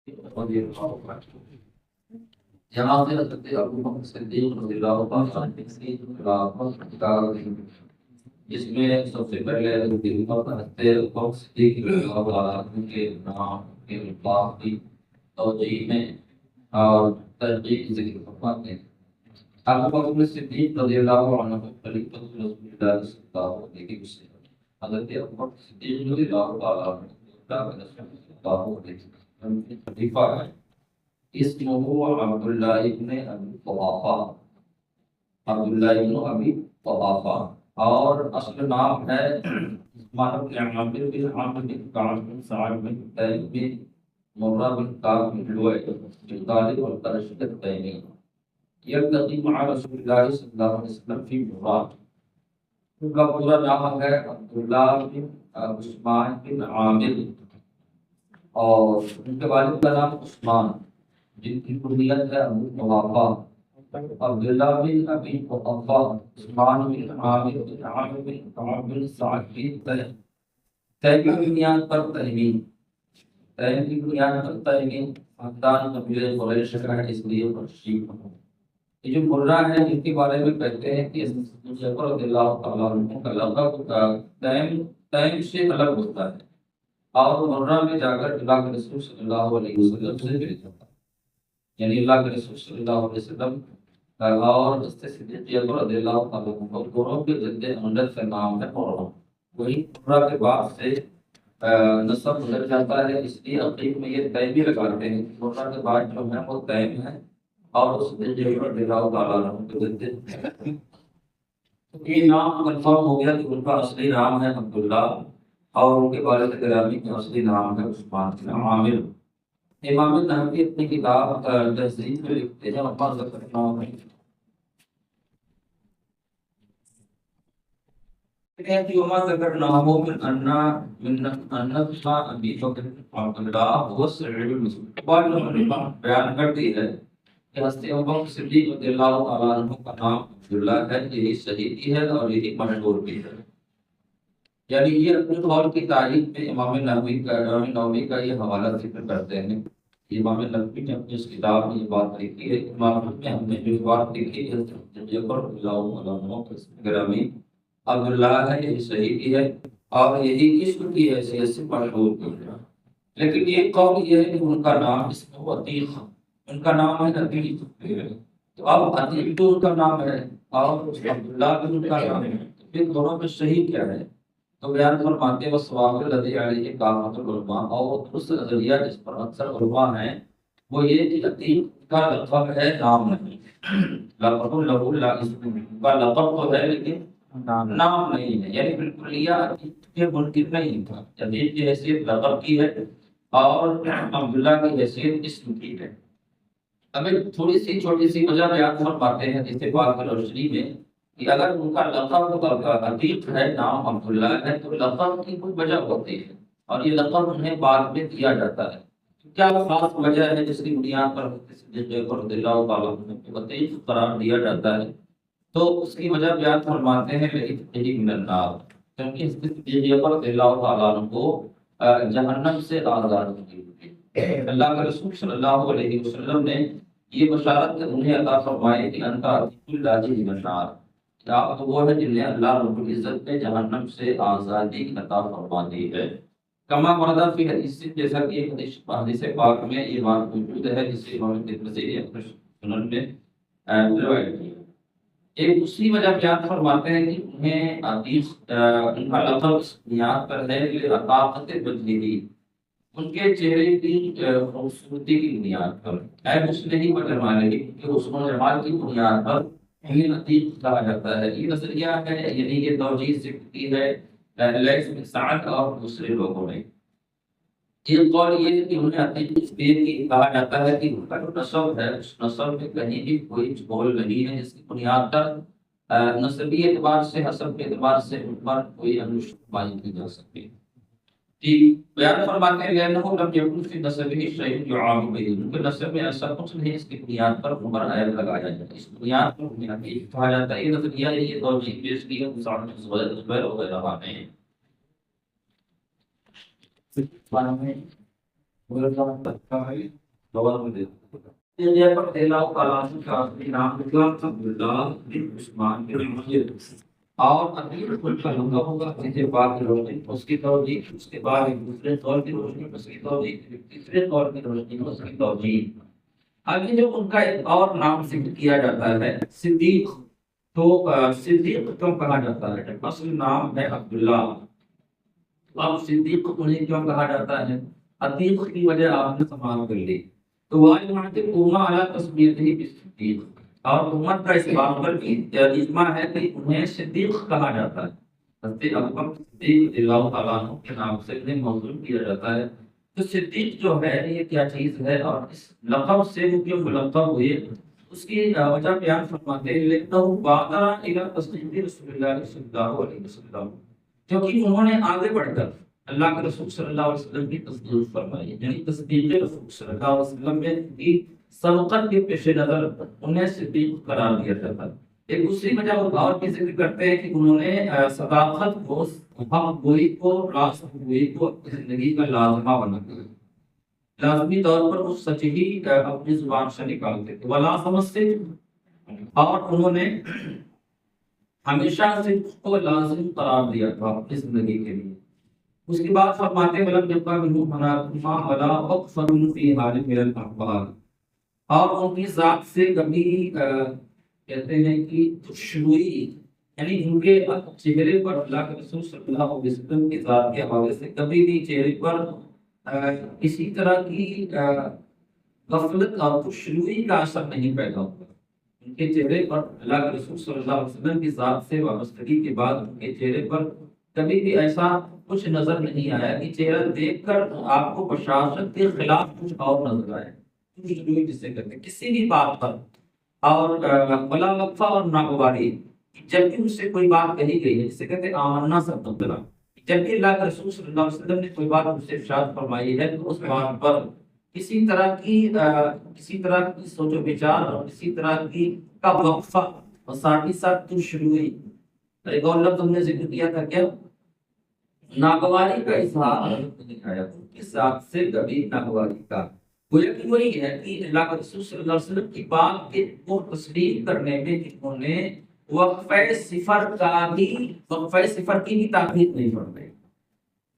رضی اللہ عنہ، یہاں سے حضرت ابو بکر صدیق رضی اللہ تعالیٰ عنہ کی خلافت کا جس میں سب سے پہلے حضرت ابو بکر صدیق رضی اللہ تعالیٰ عنہ کے نام کے الفاظ کی توجیہ میں اور تحقیق ذکر فرماتے ہیں۔ ابو بکر صدیق رضی اللہ عنہ خلیفۃ رسول اللہ صلی اللہ علیہ وسلم، حضرت ابو بکر صدیق رضی اللہ تعالیٰ عنہ خلیفہ ہے۔ اسمہ عبداللہ ابن ابی قحافہ، عبداللہ ابن ابی قحافہ، اور اصل نام ہے عثمان بن عامر بن عامر بن کعب بن سعد بن طیب بن مرہ بن کعب بن لؤی بن غالب القرشی التیمی، یلتقی مع رسول اللہ صلی اللہ علیہ وسلم فی مرہ۔ ان کا پورا نام ہے عبداللہ بن عثمان بن عامر، اور ان کے والد کا نام عثمان، جن کی کنیت ہے ابو قحافہ۔ عبداللہ بن ابی قحافہ، عثمان بن عامر بن عامر بن کعب بن سعد بن طیب، طیب کی بنیاد پر تیمی، طیب کی بنیاد پر تیمی خاندان قبیلہ قریش کا ہے، اس لیے قریشی۔ یہ جو مرہ ہے جن کے بارے میں کہتے ہیں کہ جعفر رضی اللہ تعالیٰ عنہ کا لقب تیم سے الگ ہوتا ہے، اور مرہ میں جا کر اللہ کے رسول صلی اللہ علیہ وسلم سے مل جاتا ہے، یعنی اللہ کے رسول صلی اللہ علیہ وسلم اور صدیق اکبر رضی اللہ تعالیٰ عنہ دونوں کے جد امجد کا نام ہے مرہ۔ وہی مرہ کے بعد سے نسب گزر جاتا ہے، اس لیے عقیق میں یہ تیمی لگاتے ہیں۔ مرہ کے بعد جو ہے وہ تیم ہے، اور اس نے جو رضی اللہ تعالیٰ عنہ کے جد یہ نام کنفرم ہو گیا کہ ان کا اصلی نام ہے عبداللہ، اور ان کے والد گرامی کا اصلی نام ہے عثمان بن عامر۔ امام نحوی اپنی کتاب تہذیب میں لکھتے ہیں وما ذکرناہ من ان ابی بکر عبداللہ هو سعید المسلم، بیان کرتی ہے کہ حضرت ابوبکر صدیق رضی اللہ تعالیٰ عنہ کا نام عبداللہ ہے، یہی صحیح بھی ہے اور یہی مشہور بھی ہے۔ یعنی یہ اپنے قول کی تاریخ میں امام نووی کا یہ حوالہ ذکر کرتے ہیں۔ امام نووی نے اپنی اس کتاب میں یہ بات لکھی ہے، امام میں ہم نے جو بات لکھی ہے جعفر رضی اللہ عنہ گرامی عبداللہ ہے، یہی صحیح بھی ہے اور یہی اسم کی حیثیت سے مشہور بھی ہے۔ لیکن یہ قول یہ ہے کہ ان کا نام اسم عتیق، ان کا نام ہے عتیق، تو اب عتیق تو ان کا نام ہے اور عبداللہ بھی ان کا نام ہے، پھر دونوں میں صحیح کیا ہے؟ تو بیان فرماتے ہیں وصواب الذی علیہ کافۃ العلماء، اور اس نظریہ جس پر اکثر علماء ہیں وہ یہ کہ عتیق کا لقب ہے، نام نہیں۔ لقب له لا اسم، کا لقب تو ہے لیکن نام نہیں ہے، یعنی بالکلیہ عتیق کے منکر نہیں تھا۔ عتیق کی حیثیت لقب کی ہے اور عبداللہ کی حیثیت اسم کی ہے۔ اب ایک تھوڑی سی چھوٹی سی وجہ بیان فرماتے ہیں اس بات کی روشنی میں کہ اگر ان کا لقب عتیق ہے، نام عبداللہ ہے، تو لقب کی کوئی وجہ ہوتی ہے اور یہ لقب انہیں بعد میں دیا جاتا ہے۔ کیا خاص وجہ ہے جس کی بنیاد پر صدیق رضی اللہ تعالیٰ عنہ کو عتیق قرار دیا جاتا ہے؟ تو اس کی وجہ بیان فرماتے ہیں لعتقه من النار، کیونکہ صدیق رضی اللہ تعالیٰ عنہ کو جہنم سے آزاد کی ہوئی۔ اللہ کے رسول صلی اللہ علیہ وسلم نے یہ بشارت انہیں عطا فرمائی کہ انت عتیق اللہ من النار، آپ تو وہ ہے جنہیں اللہ رب العزت نے جہنم سے آزادی عطا فرما دی ہے۔ کما ورد فی حدیث، جیسا کہ حدیث پاک میں یہ بات موجود ہے جسے امام ترمذی نے اپنے سنن میں روایت کی ہے۔ ایک دوسری وجہ بیان فرماتے ہیں کہ انہیں عتیق ان کا لقب اس بنیاد پر ہے کہ رقاقت وجہی، ان کے چہرے کی خوبصورتی کی بنیاد پر، عیب اس نہیں و جمال کہ حسن و جمال کی بنیاد پر انہیں عتیق کہا جاتا ہے۔ یہ نظریہ ہے، یعنی یہ توجیہ ذکر کی ہے لیث بن سعد اور دوسرے لوگوں نے۔ ایک قول یہ ہے کہ انہیں عتیق اس لیے کی کہا جاتا ہے کہ ان کا جو نسب ہے اس نسب میں کہیں بھی کوئی بول نہیں ہے جس کی بنیاد پر نسبی اعتبار سے، حسب کے اعتبار سے ان پر کوئی انشائی کی جا سکتی۔ بیان فرماتے ہیں لأنه لم يكن في نسبه شيء يعاب به، ان کے نسب میں ایسا کچھ نہیں اس کی بنیاد پر عمر عیب لگایا جاتا ہے، اس بنیاد پر انہیں عتیق کہا جاتا ہے۔ یہ نظریہ یہ توجیہ پیش کی ہے مساعد زبیر وغیرہ نے۔ یہ پر اللہ تعالیٰ کا نام عبداللہ بن عثمان بن عمر، اور امیر خود کا لگا ہوگا چیزیں بات کی روشنی اس کی توجیہ، اس کے بعد ایک دوسرے طور کی روشنی اس کی توجیہ، تیسرے طور کی روشنی اس کی توجیہ۔ آگے جو ان کا ایک اور نام ذکر کیا جاتا ہے صدیق، تو صدیق کیوں کہا جاتا ہے؟ اصل نام ہے عبداللہ، اب صدیق انہیں کیوں کہا جاتا ہے؟ عتیق کی وجہ آپ نے سماعت کر لی، تو وہ امہ علی تسمیتہ بالصدیق، اور امت کا اس بات پر بھی اجماع ہے کہ انہیں صدیق کہا جاتا ہے، حضرت ابوبکر صدیق رضی اللہ تعالیٰ عنہ کے نام سے انہیں موسوم کیا جاتا ہے۔ تو صدیق جو ہے یہ کیا چیز ہے، اور اس لقب سے وہ کیوں ملقب ہوئے، اس کی وجہ بیان فرماتے ہیں، لأنه بادر الی تصدیق رسول اللہ صلی اللہ علیہ وسلم، کیونکہ انہوں نے آگے بڑھ کر اللہ کے رسول صلی اللہ علیہ وسلم کی تصدیق فرمائی، یعنی تصدیق رسول صلی اللہ علیہ وسلم میں کی سبقت کے پیش نظر انہیں صدیق قرار دیا جاتا ہے۔ ایک دوسری وجہ وہ اور بھی ذکر کرتے ہیں کہ انہوں نے صداقت کو، حق گوئی کو، راست گوئی کو زندگی کا لازمہ بنا دیا، لازمی طور پر وہ سچ ہی اپنی زبان سے نکالتے تھے، ولا سمجھتے، اور انہوں نے ہمیشہ صدق کو لازم قرار دیا تھا اپنی زندگی کے لیے۔ اس کے بعد فرماتے ہیں ولم یبقى منهم مناقما ولا اقصر في حال من الاحوال، اور ان کی ذات سے کبھی کہتے ہیں کہ خوشبوئی، یعنی ان کے چہرے پر اللہ کے رسول صلی اللہ علیہ وسلم کی ذات کے حوالے سے کبھی بھی چہرے پر کسی طرح کی غفلت اور خوشبوئی کا اثر نہیں پیدا ہوتا۔ ان کے چہرے پر اللہ کے رسول صلی اللہ علیہ وسلم کی ذات سے وابستگی کے بعد ان کے چہرے پر کبھی بھی ایسا کچھ نظر نہیں آیا کہ چہرہ دیکھ کر آپ کو بشاشت کے خلاف کچھ اور نظر آئے، جسے کہتے ہیں کسی بھی بات پر، اور بلا وقفہ اور ناگواری، جب بھی ان سے کوئی بات کہی گئی ہے جسے کہتے ہیں آمنا سب، جب بھی اللہ کے رسول صلی اللہ علیہ وسلم نے کوئی بات ان سے ارشاد فرمائی ہے تو اس بات پر کسی طرح کی سوچ و بچار اور کسی طرح کی کا وقفہ، اور ساتھ ہی ساتھ شروعی ایک اور لفظ ہم نے ذکر کیا تھا، کیا ناگواری کا اظہار نہیں آیا ان کی ذات سے کبھی ناگواری کا۔ گویا کہ وہی ہے کہ اللہ کے رسول صلی اللہ علیہ وسلم کی بات کو تسلیم کرنے میں انہوں نے وقفہ صفر کی بھی تاکید نہیں فرمائی۔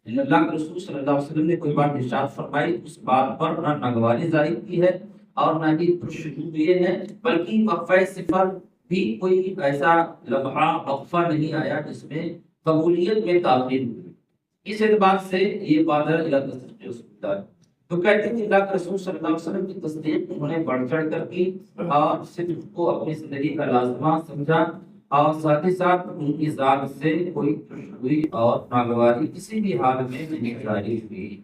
اللہ کے رسول صلی اللہ علیہ وسلم نے کوئی بات ارشاد فرمائی، اس بات پر نہ ناگواری ظاہر کی ہے اور نہ ہی خوشبو یہ ہے، بلکہ وقفہ صفر بھی کوئی ایسا لمحہ وقفہ نہیں آیا جس میں قبولیت میں تاخیر ہوئی۔ اس اعتبار سے یہ بادر الہ تصدیق رسول اللہ، تو کہتے ہیں کہ اللہ کے رسول صلی اللہ علیہ وسلم کی تصدیق انہوں نے بڑھ چڑھ کر کی، اور صدق کو اپنی زندگی کا لازمہ سمجھا، اور ساتھ ہی ساتھ ان کی ذات سے کوئی خوشبوئی اور ناگواری کسی بھی حال میں نہیں ظاہر ہوئی۔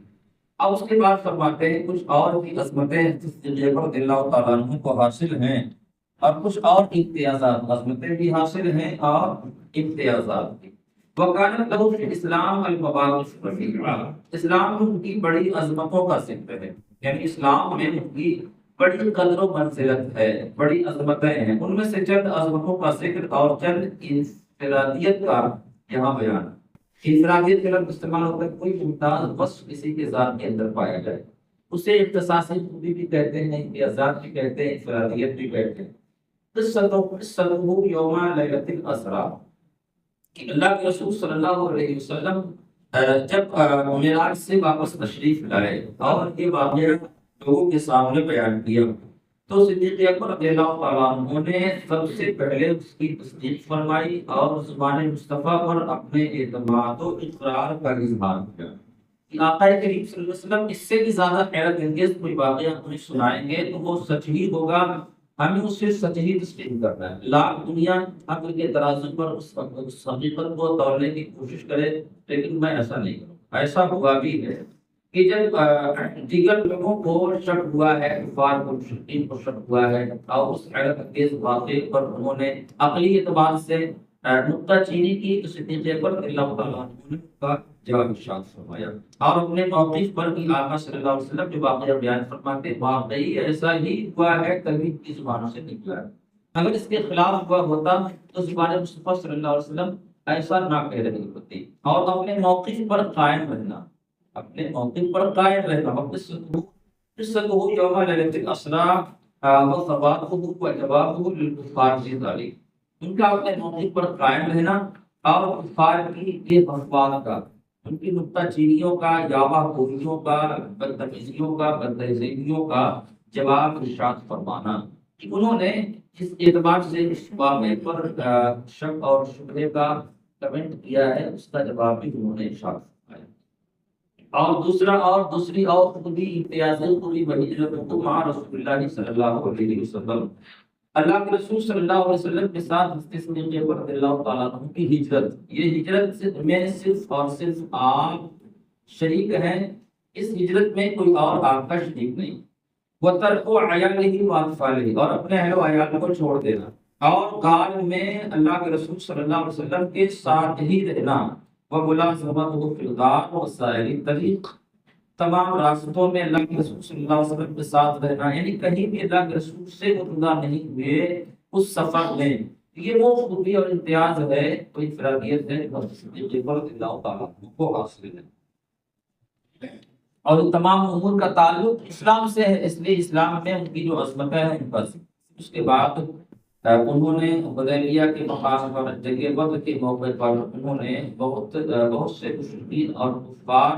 اب اس کے بعد فرماتے ہیں کچھ اور بھی عظمتیں صدیق رضی اللہ تعالیٰ عنہ کو حاصل ہیں، اور کچھ اور امتیازات، عظمتیں بھی حاصل ہیں اور امتیازات بھی۔ وَكَانَتْ لَهُ فِي الْإِسْلَامِ الْمَبَاغِثُ الرَّفِيعَةُ، اسلام میں ان کی بڑی عظمتوں کا ذکر ہے، یعنی اسلام میں ان کی بڑی قدر و منزلت ہے، بڑی عظمتیں ہیں۔ ان میں سے چند عظمتوں کا ذکر اور چند انفرادیت کا یہاں بیان۔ انفرادیت کا لفظ استعمال ہوتا ہے کوئی ممتاز وصف کسی کے ذات کے اندر پایا جائے، اسے اختصاصی خوبی بھی کہتے ہیں، امتیازات بھی کہتے ہیں، انفرادیت بھی کہتے ہیں۔ قصۃ یوم لیلۃ الاسریٰ، کہ اللہ کے رسول صلی اللہ علیہ وسلم جب معراج سے واپس تشریف لائے اور یہ واقعہ لوگوں کے سامنے بیان کیا، تو صدیق اکبر رضی اللہ تعالیٰ عنہ نے سب سے پہلے اس کی تصدیق فرمائی اور زبان مصطفیٰ پر اپنے اعتماد و اقرار کا اظہار کیا کہ آقا کریم صلی اللہ علیہ وسلم اس سے بھی زیادہ حیرت انگیز کوئی واقعہ ہمیں سنائیں گے تو وہ سچ ہی ہوگا، ہمیں اس سے سچ ہی تسلیم کرنا ہے۔ لاکھ دنیا عقل کے ترازو پر اس حقیقت کو تولنے کی کوشش کرے، لیکن میں ایسا نہیں کروں۔ ایسا ہوا بھی ہے کہ جب دیگر لوگوں کو شک ہوا ہے، کفار کو، مشرکین کو شک ہوا ہے، اور اس حیرت انگیز واقعے پر انہوں نے عقلی اعتبار سے نکتہ چینی کی، تو صدیق اکبر رضی اللہ تعالیٰ عنہ نے اس کا جواب ارشاد فرمایا، اور اپنے موقف پر بھی آقا صلی اللہ علیہ وسلم جو واقعہ بیان فرماتے واقعی ایسا ہی ہوا ہے، کبھی کی زبانوں سے نکلا ہے۔ اگر اس کے خلاف ہوا ہوتا تو زبان مصطفیٰ صلی اللہ علیہ وسلم ایسا نہ کہہ رہی ہوتی، اور اپنے موقف پر قائم رہنا، اپنے موقف پر قائم رہنا، قصته یوم لیلۃ الاسریٰ وثباتہ وجوابہ للکفار فی ذلک، ان کا اپنے موقف پر قائم رہنا اور کفار کی یہ افواہ کا، ان کی نکتہ چینیوں کا، یاوہ خوریوں کا، بدتمیزیوں کا، بدتہذیبیوں کا جواب ارشاد فرمانا کہ انہوں نے جس اعتبار سے اس واقعے پر شک اور شبہے کا کمنٹ کیا ہے اس کا جواب بھی انہوں نے ارشاد فرمایا۔ اور دوسری خودی امتیازی پوری بحجرت مع رسول اللہ صلی اللہ علیہ وسلم، اللہ کے رسول صلی اللہ علیہ وسلم کے ساتھ حضرت صدیق اکبر رضی اللہ تعالیٰ عنہ کی ہجرت، یہ ہجرت میں صرف اور صرف آپ شریک ہیں، اس ہجرت میں کوئی اور آپ کا شریک نہیں۔ وَتَرْكُ عَيَالِهِ وَأَطْفَالِهِ، اور اپنے اہل و عیال کو چھوڑ دینا، اور غار میں اللہ کے رسول صلی اللہ علیہ وسلم کے ساتھ ہی رہنا، وَمُلَازَمَتُهُ فِي الْغَارِ وَسَائِرِ الطَّرِيقِ، تمام راستوں میں اللہ کے رسول صلی اللہ علیہ وسلم کے ساتھ رہنا، یعنی کہیں بھی اللہ کے رسول سے جدا نہیں ہوئے اس سفر میں، یہ وہ خوبی اور امتیاز ہے، کوئی انفرادیت ہے جو صدیق اکبر رضی اللہ تعالیٰ عنہ کو حاصل ہے۔ اور ان تمام امور کا تعلق اسلام سے ہے، اس لیے اسلام میں ان کی جو عظمت ہے بس۔ اس کے بعد انہوں نے حدیبیہ کے مقام پر، جنگ بدر کے موقع پر انہوں نے بہت سے مشرکین اور کفار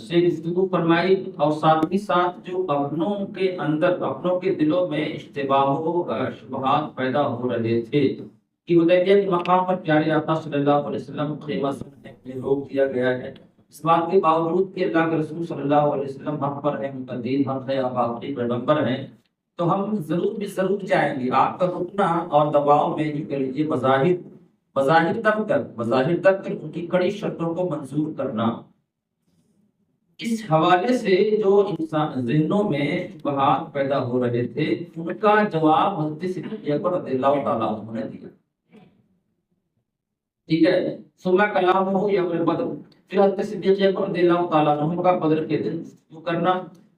سے گفتگو فرمائی، اور ساتھ ہی ساتھ جو اپنوں کے اندر، اپنوں کے دلوں میں اشتباہ و شبہات پیدا ہو رہے تھے کہ حدیبیہ کے مقام پر پیارے آقا صلی اللہ علیہ وسلم خیمہ سننے میں روک دیا گیا ہے، اس بات کے باوجود کہ اللہ کے رسول صلی اللہ علیہ وسلم حق پر ہیں، ان کا دین حق ہے، آپ آخری پیغمبر ہیں، تو ہم ضرور جائیں گے۔ آپ کا رکنا اور دباؤ میں یہ کہہ لیجیے بظاہر تک ان کی کڑی شرطوں کو منظور کرنا، اس حوالے سے جو انسان ذہنوں میں شبہات پیدا ہو رہے تھے ان کا جواب حضرت صدیق اکبر رضی اللہ تعالیٰ عنہ نے دیا۔ ٹھیک ہے، ثم کلامہ یوم بدر، پھر حضرت صدیق اکبر رضی اللہ تعالیٰ عنہ کا بدر کے دن گفتگو کرنا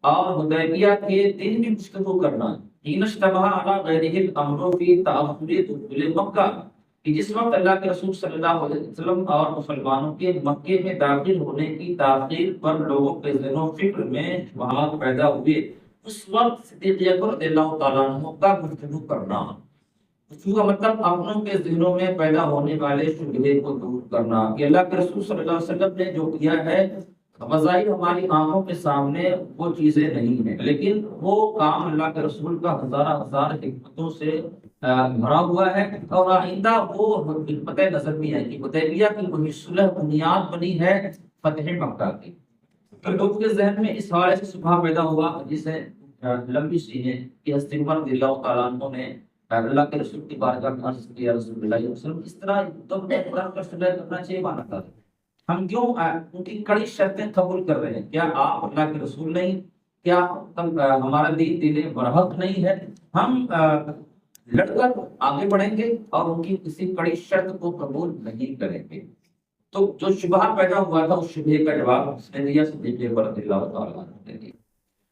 اور حدیبیہ کے دن بھی گفتگو کرنا، حین اشتبہ علی غیرہ الامر فی تأخر دخول مکہ، کہ جس وقت اللہ کے رسول صلی اللہ علیہ وسلم اور مسلمانوں کے مکے میں داخل ہونے کی تاخیر پر لوگوں کے ذہن و فکر میں شبہات پیدا ہوئے، اس وقت صدیق اکبر رضی اللہ تعالیٰ عنہ کا گفتگو کرنا، گفتگو کا مطلب اپنوں کے ذہنوں میں پیدا ہونے والے شبہے کو دور کرنا کہ اللہ کے رسول صلی اللہ علیہ وسلم نے جو کیا ہے بظاہر ہماری آنکھوں کے سامنے وہ چیزیں نہیں ہیں، لیکن وہ کام اللہ کے رسول کا ہزار حکمتوں سے بھرا ہوا ہے، اور آئندہ وہ حکمت نظر بھی ہے کہ حدیبیہ کی وہی صلح بنیاد بنی ہے فتح مکہ کی۔ تو لوگوں کے ذہن میں اس حوالے سے شبہ پیدا ہوا، جسے لمبی سی ہے کہ حضرت عمر رضی اللہ تعالیٰ عنہ نے اللہ کے رسول کی بارگاہ میں عرض کیا، رسول اللہ علیہ وسلم اس طرح تو قرآن کا صلح کرنا چاہیے مانا تھا، ہم کیوں ان کی کڑی شرطیں قبول کر رہے ہیں؟ کیا آپ اللہ کے رسول نہیں؟ کیا ہمارا دین برحق نہیں ہے؟ ہم لڑ کر آگے بڑھیں گے اور ان کی کسی کڑی شرط کو قبول نہیں کریں گے۔ تو جو شبہ پیدا ہوا تھا اس شبہ کا جواب اس نے دیا، صدیق اکبر رضی اللہ تعالیٰ عنہ نے دیا۔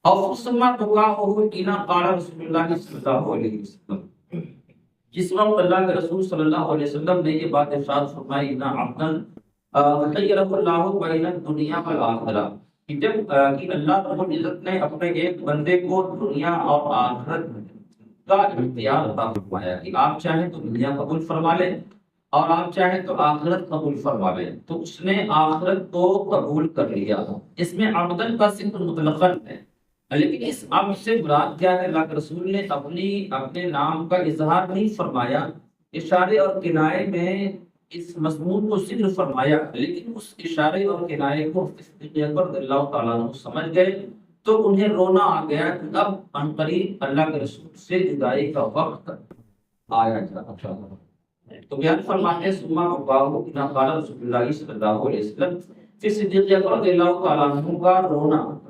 اور ثم تقاؤه حين قال رسول اللہ صلی اللہ علیہ وسلم، جس وقت اللہ کے رسول صلی اللہ علیہ وسلم نے یہ بات ارشاد فرمائی، ان عبدا خیرہ اللہ بین الدنیا والآخرہ، کہ جب کہ اللہ رب العزت نے اپنے ایک بندے کو دنیا اور آخرت کا اختیار عطا فرمایا کہ آپ چاہیں تو دنیا قبول فرما لیں اور آپ چاہیں تو آخرت قبول فرما لیں، تو اس نے آخرت کو قبول کر لیا۔ اس میں عبدن کا ذکر مطلقاً ہے، لیکن اس عبد سے مراد کیا ہے؟ اللہ کے رسول نے اپنے نام کا اظہار نہیں فرمایا، اشارے اور کنائے میں اس مضمون کو ذکر فرمایا، لیکن اس اشارے اور کنائے کو صدیق اکبر رضی اللہ تعالیٰ عنہ سمجھ گئے، تو انہیں رونا آ گیا کہ اب عنقریب اللہ کے رسول سے جدائی کا وقت آیا جا۔ تو بیان فرماتے ہیں ثم بکاؤ ان قال رسول اللہ صلی اللہ علیہ وسلم، پھر صدیق اکبر رضی اللہ تعالیٰ عنہ کا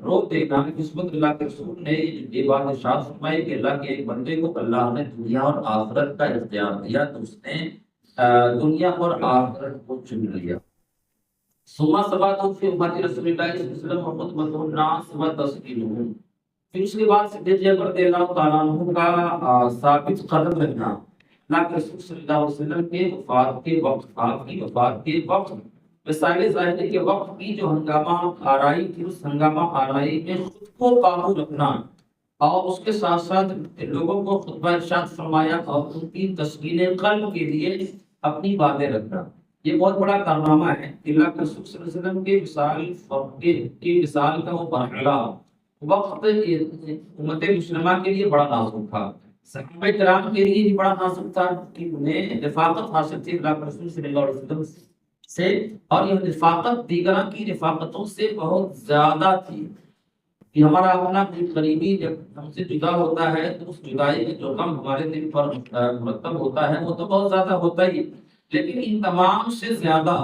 رو دینا، جس وقت اللہ کے رسول نے یہ بات ارشاد فرمائی کہ اللہ کے ایک بندے کو اللہ نے دنیا اور آخرت کا اختیار دیا تو اس نے دنیا اور آخرت کو چن لیا۔ ثم ثبات فی امت رسول اللہ صلی اللہ علیہ وسلم وخطبۃ الناس وتسکینہم، پھر اس کے بعد صدیق اکبر رضی اللہ تعالیٰ عنہ کا ثابت قدم رہنا اللہ کے رسول صلی اللہ علیہ وسلم کے وفات کے وقت، آپ کی وفات کے وقت وسائل ظاہری کے وقت کی جو ہنگامہ آرائی تھی، اس ہنگامہ آرائی میں خود کو قابو رکھنا اور اس کے ساتھ ساتھ لوگوں کو خطبہ ارشاد فرمایا اور ان کی تسکین قلب کے لیے اپنی باتیں رکھنا، یہ بہت بڑا کارنامہ ہے۔ اللہ کے رسول صلی اللہ علیہ وسلم کے وصال کی وصال کا وہ مرحلہ وقت امت مسلمہ کے لیے بڑا نازک تھا، صحابہ کرام کے لیے بھی بڑا نازک تھا کہ انہیں رفاقت حاصل تھی اللہ کے رسول صلی اللہ علیہ وسلم سے، اور یہ رفاقت دیگران کی رفاقتوں سے بہت زیادہ تھی کہ ہمارا اپنا کوئی قریبی جب ہم سے جدا ہوتا ہے تو اس جدائی میں جو غم ہمارے دل پر مرتب ہوتا ہے وہ تو بہت زیادہ ہوتا ہی، لیکن ان تمام سے زیادہ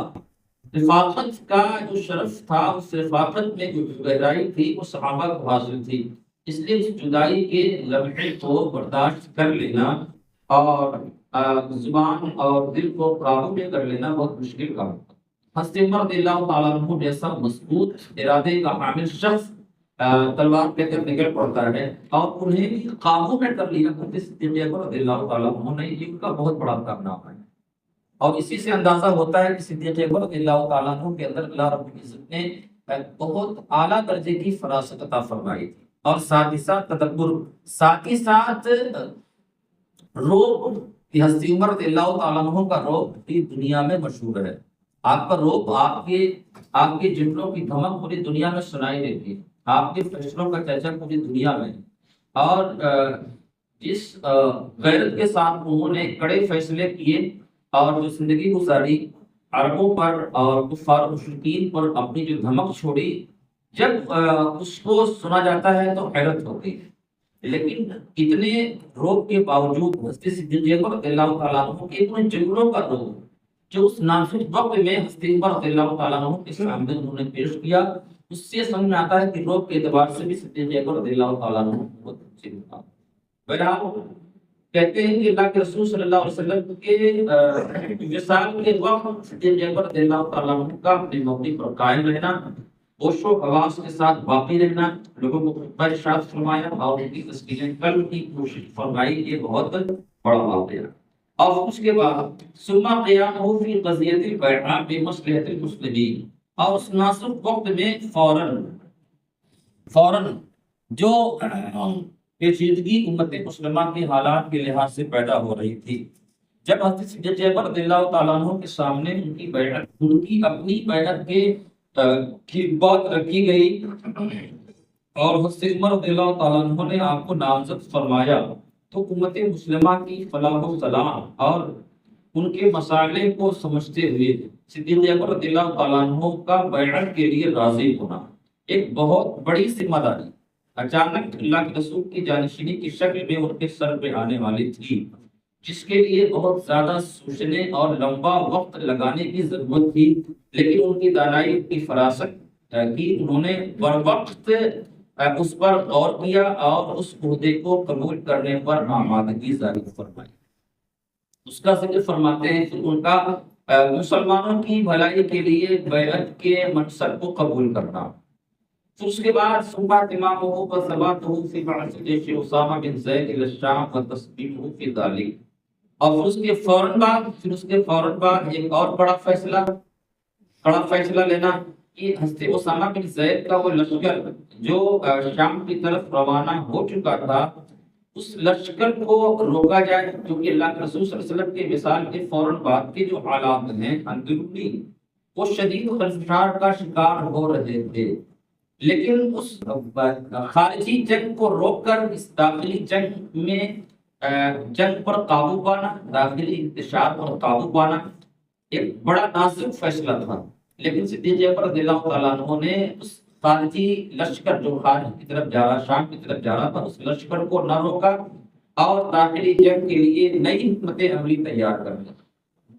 رفاقت کا جو شرف تھا، اس رفاقت میں جو گہرائی تھی وہ صحابہ کو حاصل تھی، اس لیے اس جدائی کے لمحے کو برداشت کر لینا اور زبان اور دل کو قابو میں کر لینا بہت مشکل کام تھا۔ حضرت عمر رضی اللہ تعالیٰ عنہ جیسا مضبوط ارادے کا حامل شخص تلوار لے کر نکل پڑتا ہے اور انہیں بھی قابو میں کر لیا۔ حضرت صدیق اکبر رضی اللہ تعالیٰ عنہ نے یہ ان کا بہت بڑا کارنامہ ہے، اور اسی سے اندازہ ہوتا ہے کہ صدیق اکبر رضی اللہ تعالیٰ عنہ کے اندر اللہ رب العزت نے بہت اعلیٰ درجے کی فراست عطا فرمائی تھی، اور ساتھ ہی ساتھ تدبر، ساتھ ہی ساتھ روب کہ حضرت عمر رضی اللہ تعالیٰ عنہ کا روب پوری دنیا میں مشہور ہے۔ آپ کا روب، آپ کے جملوں کی دھمک پوری دنیا میں سنائی دیتی ہے، آپ کے فیصلوں کا چرچا پوری دنیا میں، اور جس غیرت کے ساتھ انہوں نے کڑے فیصلے کیے اور جو زندگی گزاری، عربوں پر اور کفار مشرکین پر اپنی جو دھمک چھوڑی، جب اس کو سنا جاتا ہے تو حیرت ہوتی ہے۔ لیکن اتنے روب کے باوجود حضرت صدیق اکبر رضی اللہ تعالیٰ عنہ کے اتنے جنگلوں کا روب جو اس نازک وقت میں حضرت عمر رضی اللہ تعالیٰ عنہ کے سامنے انہوں نے پیش کیا، اس سے سمجھ میں آتا ہے کہ روب کے اعتبار سے بھی صدیق اکبر رضی اللہ تعالیٰ عنہ بہت اچھے تھا۔ بہرحال کہتے ہیں کہ اللہ کے رسول صلی اللہ علیہ وسلم کے وصال کے وقت صدیق اکبر رضی اللہ تعالیٰ عنہ کا اپنے موقع پر قائم رہنا، ہوش و حواس کے ساتھ باقی رہنا، لوگوں کو خطبہ ارشاد فرمایا اور ان کی تسکین قلب کی کوشش فرمائی، یہ بہت بڑا واقعہ۔ اور اس کے بعد ثم قیامہ فی قضیۃ البیعہ بمصلحۃ المسلمین، اور اس نازک وقت میں فوراً جو پیچیدگی امت مسلمہ کے حالات کے لحاظ سے پیدا ہو رہی تھی، جب حضرت صدیق اکبر رضی اللہ تعالیٰ عنہ کے سامنے ان کی اپنی بیعت کی بات رکھی گئی اور حضرت عمر رضی اللہ تعالیٰ عنہ نے آپ کو نامزد فرمایا، تو امت مسلمہ کی فلاح و صلاح اور ان کے مسائل کو سمجھتے ہوئے صدیق اکبر رضی اللہ تعالیٰ عنہ کا بیعت کے لیے راضی ہونا ایک بہت بڑی ذمہ داری اچانک اللہ کے رسول کی جانشینی کی شکل میں ان کے سر پہ آنے والی تھی، جس کے لیے بہت زیادہ سوچنے اور لمبا وقت لگانے کی ضرورت تھی، لیکن ان کی دانائی کی فراست کی انہوں نے بروقت اس پر غور کیا اور اس عہدے کو قبول کرنے پر آمادگی ظاہر فرمائی۔ اس کا ذکر فرماتے ہیں کہ ان کا مسلمانوں کی بھلائی کے لیے بیعت کے منصب کو قبول کرنا، پھر اس کے بعد صبح امامہ و ثباتہ فی بعث جیش اسامہ بن زید الی الشام و تسلیمہ فی ذلک، اور پھر اس کے فوراً بعد ایک اور بڑا فیصلہ لینا کہ حضرت اسامہ بن زید کا وہ لشکر جو شام کی طرف روانہ ہو چکا تھا، اس لشکر کو روکا جائے، کیونکہ اللہ کے رسول صلی اللہ علیہ وسلم کے وصال کے فوراً بعد کے جو حالات ہیں اندرونی، وہ شدید خلفشار کا شکار ہو رہے تھے، لیکن اس خارجی جنگ کو روک کر اس داخلی جنگ پر قابو پانا، داخلی انتشار پر قابو پانا ایک بڑا نازک فیصلہ تھا، لیکن صدیق اکبر رضی اللہ تعالیٰ عنہ نے اس خارجی لشکر جو خارج کی طرف جا رہا، شام کی طرف جا رہا تھا، اس لشکر کو نہ روکا اور داخلی جنگ کے لیے نئی حکمت عملی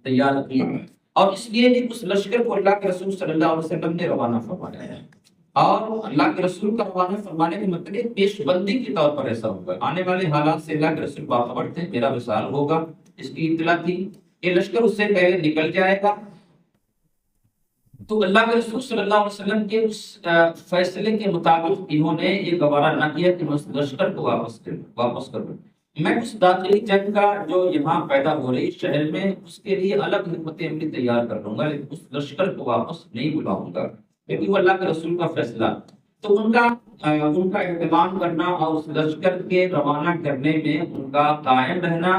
تیار کی، اور اس لیے بھی اس لشکر کو اللہ کے رسول صلی اللہ علیہ وسلم نے روانہ فرمایا ہے، اور اللہ کے رسول کا روانہ فرمانے کے مطلب پیش بندی کے طور پر ایسا ہوگا، آنے والے حالات سے اللہ کے رسول باخبر تھے، میرا وصال ہوگا، اس کی اطلاع تھی، یہ لشکر اس سے پہلے نکل جائے گا، تو اللہ کے رسول صلی اللہ علیہ وسلم کے اس فیصلے کے مطابق انہوں نے یہ گوارا نہ کیا کہ میں اس لشکر کو واپس کروں، میں اس داخلی جنگ کا جو یہاں پیدا ہو رہی شہر میں اس کے لیے الگ حکمت عملی تیار کر لوں گا، لیکن اس لشکر کو واپس نہیں بلاؤں گا، کیونکہ وہ اللہ کے رسول کا فیصلہ۔ تو ان کا اہتمام کرنا اور اس لشکر کے روانہ کرنے میں ان کا قائم رہنا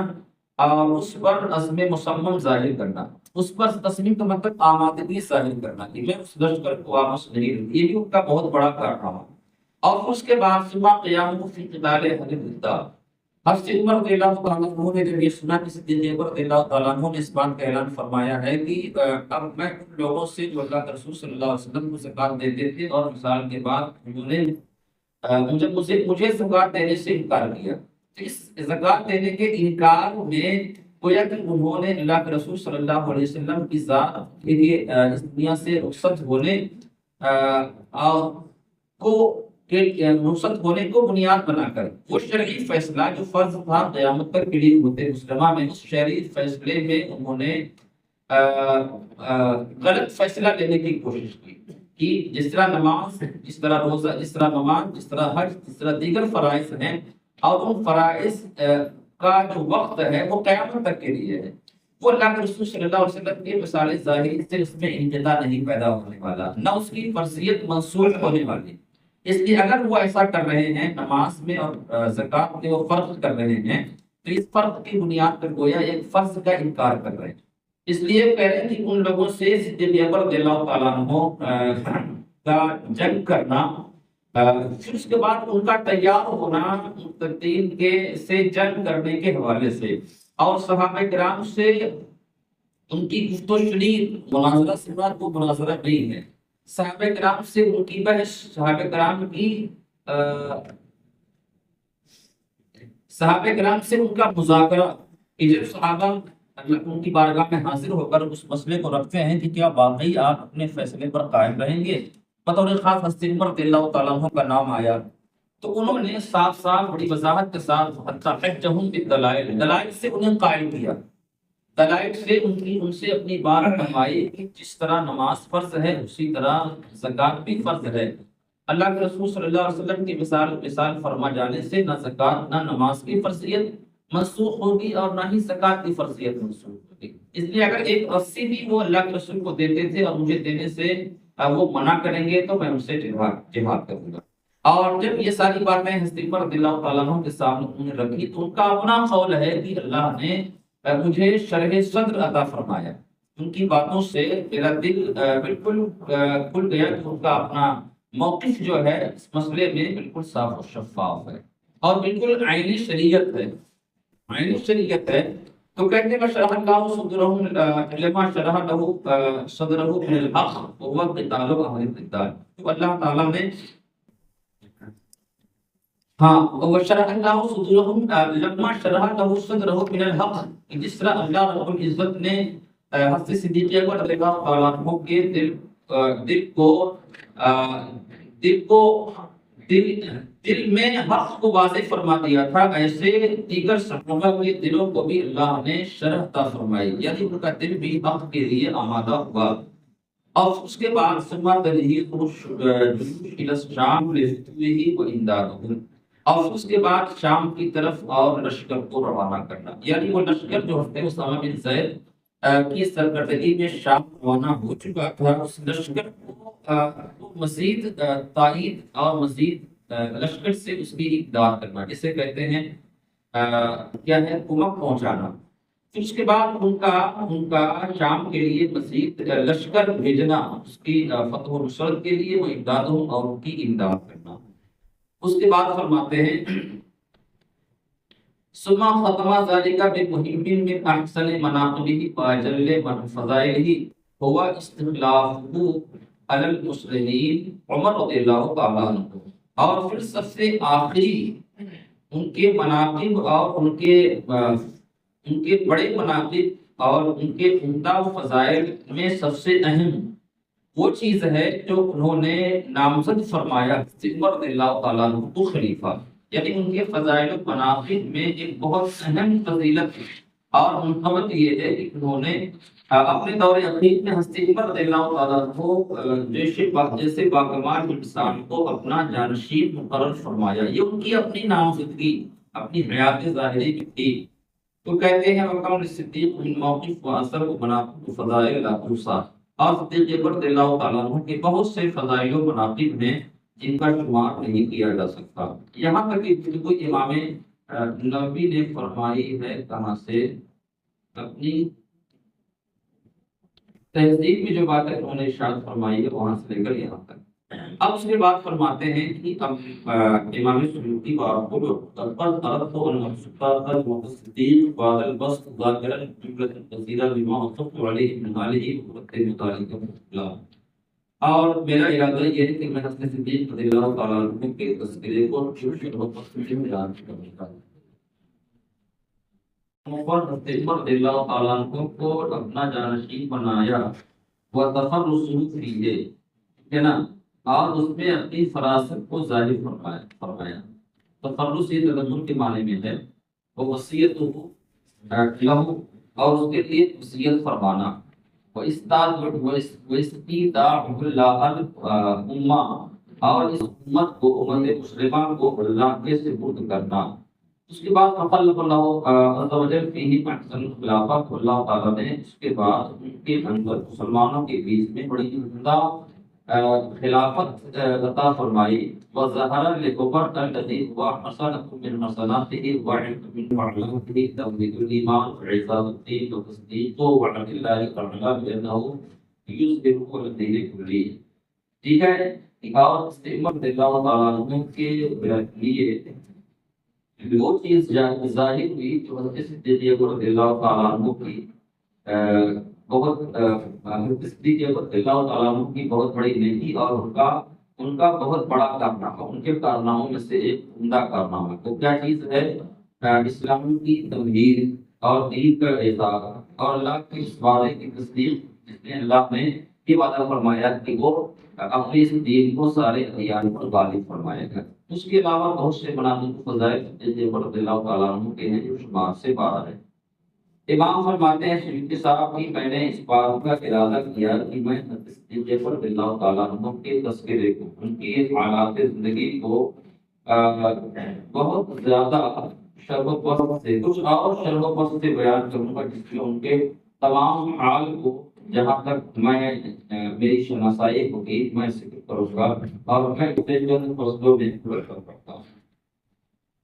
اور اس پر عزم مصمم ظاہر کرنا، اس پر تصمیم کا مطلب آمادگی ظاہر کرنا کہ میں اس لشکر کو واپس نہیں لوں، یہ بھی ان کا بہت بڑا کارنامہ۔ اور اس کے بعد صبح قیام فی قتال اہل الردہ، حضرت عمر رضی اللہ تعالیٰ عنہ نے جب یہ سنا کہ صدیق اکبر رضی اللہ تعالیٰ عنہ نے اس بات کا اعلان فرمایا ہے کہ اب میں ان لوگوں سے جو اللہ کے رسول صلی اللہ علیہ وسلم کو زکات دیتے تھے اور مثال کے بعد انہوں نے مجھے زکات دینے سے انکار کیا، تو اس زکات دینے کے انکار میں گویا کہ انہوں نے اللہ کے رسول صلی اللہ علیہ وسلم کی ذات کے لیے اس دنیا سے رخصت ہونے رخصت ہونے کو بنیاد بنا کر وہ شرعی فیصلہ جو فرض تھا قیامت پر کھڑی ہوتے مسلمہ میں، اس شرعی فیصلے میں انہوں نے غلط فیصلہ لینے کی کوشش کی کہ جس طرح نماز، جس طرح روزہ، جس طرح نماز، جس طرح حج، جس طرح دیگر فرائض ہیں، اور ان فرائض کا جو وقت ہے وہ قیامت تک کے لیے ہے، وہ اللہ کے رسول صلی اللہ علیہ وسلم کے مثال ظاہری سے اس میں انقطاع نہیں پیدا ہونے والا، نہ اس کی فرضیت منسوخ ہونے والی۔ اس لیے اگر وہ ایسا کر رہے ہیں نماز میں اور زکات میں وہ فرض کر رہے ہیں، تو اس فرض کی بنیاد پر گویا ایک فرض کا انکار کر رہے ہیں۔ اس لیے کہہ رہے ہیں کہ ان لوگوں سے صدیق اکبر رضی اللہ تعالیٰ عنہ کا جنگ کرنا، پھر اس کے بعد ان کا تیار ہونا متقین کے سے جنگ کرنے کے حوالے سے، اور صحابہ کرام سے ان کی گفت و شنید، مناظرہ سے مراد وہ مناظرہ نہیں ہے، صحابہ کرام سے ان کی بحث، صحابہ کرام سے ان کا مذاکرہ، کہ جب صحابہ ان کی بارگاہ میں حاضر ہو کر اس مسئلے کو رکھتے ہیں کہ کیا واقعی آپ اپنے فیصلے پر قائم رہیں گے، بطور خاص حضرت عمر رضی اللہ تعالیٰ عنہ کا نام آیا، تو انہوں نے صاف صاف بڑی وضاحت کے ساتھ حجہم بالدلائل، دلائل سے انہیں قائل کیا، دلائل سے ان سے اپنی بات فرمائی کہ جس طرح نماز فرض ہے اسی طرح زکات بھی فرض ہے۔ اللہ کے رسول صلی اللہ علیہ وسلم کی مثال فرما جانے سے نہ زکات نہ نماز کی فرضیت منسوخ ہوگی اور نہ ہی زکات کی فرضیت منسوخ ہوگی۔ اس لیے اگر ایک رسی بھی وہ اللہ کے رسول کو دیتے تھے اور مجھے دینے سے وہ منع کریں گے تو میں ان سے جہاد کروں گا۔ اور جب یہ ساری باتیں حضرت عمر رضی اللہ تعالیٰ عنہ کے سامنے انہوں نے رکھی تو ان کا اپنا قول ہے کہ اللہ نے مجھے شرح صدر عطا فرمایا، ان کی باتوں سے میرا دل بالکل کھل گیا کہ ان کا اپنا موقف جو ہے اس مسئلے میں بالکل صاف و شفاف ہے اور بالکل عینی شریعت ہے، عینی شریعت ہے۔ تو کہتے ہیں شرح اللہ صدرہ لما شرح له صدرہ من الحق وهو قتال اہل القتال، تو اللہ تعالیٰ نے وشرح اللہ صدورہم لما شرح له صدرہ من الحق، جس طرح اللہ رب العزت نے حضرت صدیق اکبر رضی اللہ تعالیٰ عنہ کے دل میں حق کو واضح فرما دیا تھا، ایسے دیگر صحابہ کے دلوں کو بھی اللہ نے شرح عطا فرمائی، یعنی ان کا دل بھی حق کے لیے آمادہ ہوا۔ اور اس کے بعد ثم تجہیز جیوش الی الشام لفتوه وامدادهم، اور اس کے بعد شام کی طرف اور لشکر کو روانہ کرنا، یعنی وہ لشکر جو حضرت اسامہ بن زید کی سرکردگی میں شام روانہ ہو چکا تھا، اس لشکر کو مزید تائید اور مزید لشکر سے اس کی امداد کرنا، جسے کہتے ہیں کیا ہے کمک پہنچانا۔ پھر اس کے بعد ان کا شام کے لیے مزید لشکر بھیجنا، اس کی فتح و نصرت کے لیے وہ امداد اور ان کی امداد کرنا۔ اس کے بعد فرماتے ہیں ثم ختم ذلك بمهم من احسن مناقبه واجل فضائله هو استخلافه على المسلمين عمر رضی اللہ تعالیٰ عنہ، اور پھر سب سے آخری ان کے مناقب اور ان کے بڑے مناقب اور ان کے عمدہ فضائل میں سب سے اہم وہ چیز ہے جو انہوں نے نامزد فرمایا عمر رضی اللہ تعالیٰ عنہ کو خلیفہ، یعنی ان کے فضائل و مناقب میں ایک بہت اہم فضیلت اور منقبت یہ ہے کہ انہوں نے اپنے دور اخیر میں حضرت عمر رضی اللہ تعالیٰ عنہ جیسے باکمال انسان کو اپنا جانشین مقرر فرمایا۔ یہ ان کی اپنی نامزدگی اپنی حیات ظاہری کی تھی، تو کہتے ہیں وکم صدیق بن موقف و اثر و مناقب و فضائل لاخوصا، اور صدیق اکبر رضی اللہ تعالیٰ عنہ کے بہت سے فضائل و مناقب ہیں جن کا شمار نہیں کیا جا سکتا۔ یہاں تک کہ بالکل امام نبوی نے فرمائی ہے، کہاں سے، اپنی تہذیب میں جو بات ہے انہوں نے ارشاد فرمائی ہے وہاں سے لے کر یہاں تک۔ اب اس کے بعد فرماتے ہیں کہ اب امام سیوطی وارقل قد طلبت ان الصفات المتصدیق بعد البسط ذاکرا جملۃ کثیرہ بما وصفت علیہ من مالہ وقت متعلق اللہ، اور میرا ارادہ یہ ہے کہ میں حسن صدیق رضی اللہ تعالیٰ عنہ کے تذکرے کو شروع و تفصیل میں بیان کروں گا۔ عمر رضی اللہ تعالیٰ عنہ کو اپنا جانشین بنایا، وہ تفرس فیہ، ہے نا، اور اس میں اپنی فراست کو ظاہر فرمایا۔ تفرس یہ تدبر کے معنی میں ہے، وہ وصیت لہو، اور اس کے لیے وصیت فرمانا، وہ استداع اللہ الامہ، اور اس امت کو، امت مسلمہ کو اللہ کے سپرد کرنا۔ اس کے بعد فخلف اللہ عز و جل فیہ احسن الخلافہ، اللہ تعالیٰ نے اس کے بعد ان کے اندر مسلمانوں کے بیچ میں بڑی عمدہ خلافت عطا فرمائی، وظہر لعمر الذی هو حسنۃ من حسناتہ وعلم من علامتہ توحید الایمان وعزاز الدین وتصدیق وعد اللہ تعالی بانہ یظہر الدین کلہ۔ ٹھیک ہے، اور عمر رضی اللہ تعالیٰ عنہ کے لیے وہ چیز ظاہر ہوئی جو حضرت صدیق اکبر رضی اللہ تعالیٰ عنہ کی بہت حضرت صدیق اکبر رضی اللہ تعالیٰ عنہ کی بہت بڑی نیکی اور ان کا بہت بڑا کارنامہ، ان کے کارناموں میں سے ایک عمدہ کارنامہ تو کیا چیز ہے؟ اسلام کی تمہید اور دین کا اعزاز اور اللہ کے اس وعدے کی تصدیق، جس میں اللہ نے یہ وعدہ فرمایا کہ وہ اپنے اس دین کو سارے ادیان پر غالب فرمائے گا۔ اس کے علاوہ بہت سے مناقب فضائل صدیق اکبر رضی اللہ تعالیٰ عنہ کے ہیں جو شمار سے باہر ہے۔ امام فرماتے ہیں سیوطی صاحب کی میں نے اس بات کا ارادہ کیا کہ میں صدیق اکبر رضی اللہ تعالیٰ عنہ کے تذکرے کو، ان کی حالات زندگی کو بہت زیادہ شرح و بسط سے، کچھ اور شرح و بسط سے بیان کروں گا، جس میں ان کے تمام حال کو جہاں تک میں میری شناسائی ہوگی میں ذکر کروں گا، اور میں اسے جو فصلوں میں کر سکتا ہوں۔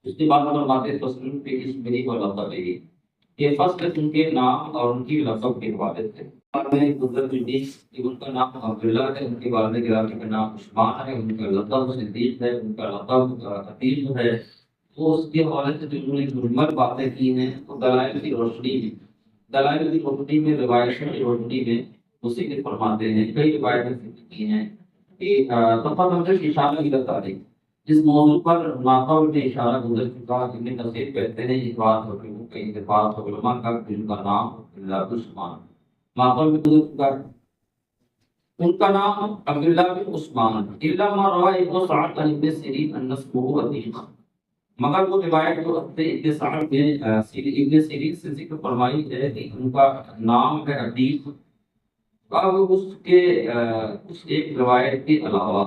اس کے بعد فرماتے فصل کے اس میری لقب ہے، یہ فصل ان کے نام اور ان کی لقب کے حوالے سے میں گزر چکی کہ ان کا نام عبداللہ ہے، ان کے والد گرامی کا نام عثمان ہے، ان کا لقب صدیق ہے، ان کا لقب عتیق ہے۔ تو اس کے حوالے سے جو انہوں نے مجمل باتیں کی ہیں وہ دلائل کی روشنی میں، دلائل کی روشنی میں، روایتوں کی روشنی میں اسی کے فرماتے ہیں۔ کئی روایتیں ذکر کی ہیں کہ تفضل اشارہ کی تاریخ، اس موضوع پر ماقبل میں اشارہ گزر چکا۔ ابن کثیر کہتے ہیں یہ بات کئی اتفاق علماء کا جن کا نام عبداللہ بن عثمان ماقبل میں گزر چکا ہے، ان کا نام عبداللہ بن عثمان الا ما روى ابن سعد عن ابن سیرین ان اسمه عتیق، مگر وہ روایت جو ابن سعد نے ابن سیرین سے ذکر فرمائی ہے کہ ان کا نام ہے عتیق، اب اس کے اس ایک روایت کے علاوہ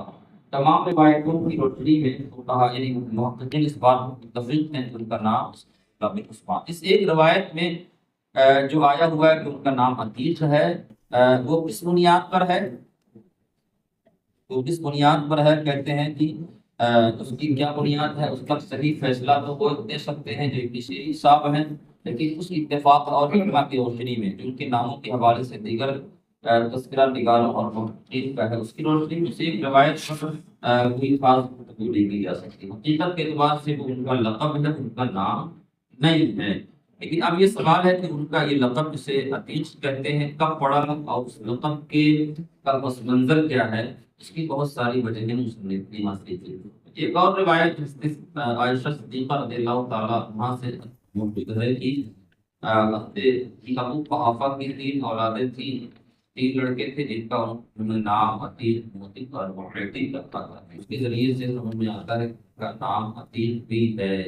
تمام روایتوں کی روشنی میں کہا، یعنی محققین اس بات کو متفق ہیں کہ ان کا نام بن عثمان۔ اس ایک روایت میں جو آیا ہوا ہے کہ ان کا نام عتیق ہے، وہ کس بنیاد پر ہے؟ وہ کس بنیاد پر ہے؟ کہتے ہیں کہ اس کی کیا بنیاد ہے؟ اس کا صحیح فیصلہ تو وہ دے سکتے ہیں جو ابن سیرین صاحب ہیں، لیکن اس اتفاق اور علماء کی روشنی میں جو ان کے ناموں کے حوالے سے دیگر تذکرہ نگاروں اور محققین کا ہے، اس کی روشنی میں سے ایک روایت کوئی خاص نہیں کی جا سکتی۔ حقیقت کے اعتبار سے وہ ان کا لقب ہے، ان کا نام نہیں ہے۔ لیکن اب یہ سوال ہے کہ ان کا یہ لقب جسے عتیق کہتے ہیں کب پڑا، اور اس لقب کے کا پس منظر کیا ہے، اس کی بہت ساری وجہیں مصنف نے حاصل کی۔ ایک اور روایت عائشہ صدیقہ رضی اللہ تعالیٰ عنہا سے موجود ہے کہ ابو قحافہ کی 3 اولادیں تھیں، 3 لڑکے تھے جن کا نام عتیق، موتق اور معتق رکھا تھا۔ اس کے ذریعے سے سمجھ میں آتا ہے کہ ان کا نام عتیق بھی ہے۔